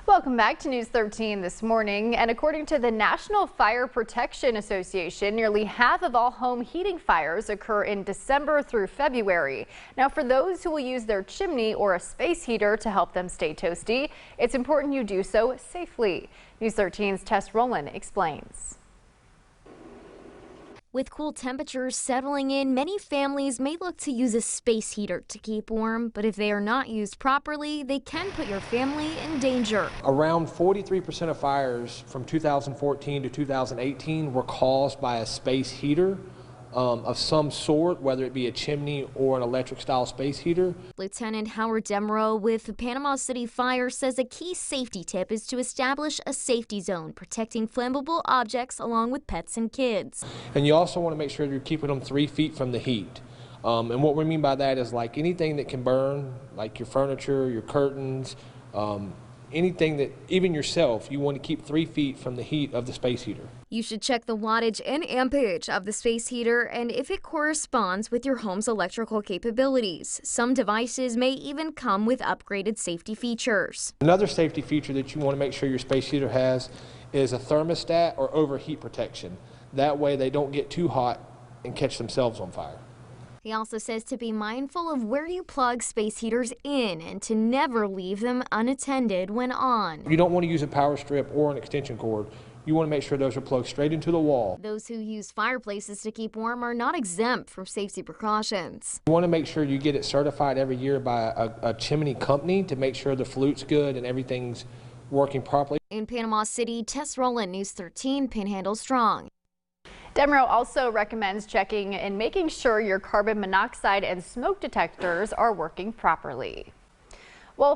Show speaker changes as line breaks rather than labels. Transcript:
Welcome back to News 13 this morning. And according to the National Fire Protection Association, nearly half of all home heating fires occur in December through February. Now, for those who will use their chimney or a space heater to help them stay toasty, it's important you do so safely. News 13's Tess Rowland explains.
With cool temperatures settling in, many families may look to use a space heater to keep warm, but if they are not used properly, they can put your family in danger.
Around 43% of fires from 2014 to 2018 were caused by a space heater of some sort, whether it be a chimney or an electric style space heater.
Lieutenant Howard Demeraux with the Panama City Fire says a key safety tip is to establish a safety zone, protecting flammable objects along with pets and kids.
And you also want to make sure you're keeping them 3 feet from the heat. And what we mean by that is like anything that can burn, like your furniture, your curtains, anything that, even yourself, you want to keep 3 feet from the heat of the space heater.
You should check the wattage and ampage of the space heater and if it corresponds with your home's electrical capabilities. Some devices may even come with upgraded safety features.
Another safety feature that you want to make sure your space heater has is a thermostat or overheat protection. That way they don't get too hot and catch themselves on fire.
He also says to be mindful of where you plug space heaters in and to never leave them unattended when on.
You don't want to use a power strip or an extension cord. You want to make sure those are plugged straight into the wall.
Those who use fireplaces to keep warm are not exempt from safety precautions.
You want to make sure you get it certified every year by a chimney company to make sure the flute's good and everything's working properly.
In Panama City, Tess Rowland, News 13, Panhandle Strong.
Demeraux also recommends checking and making sure your carbon monoxide and smoke detectors are working properly. Well,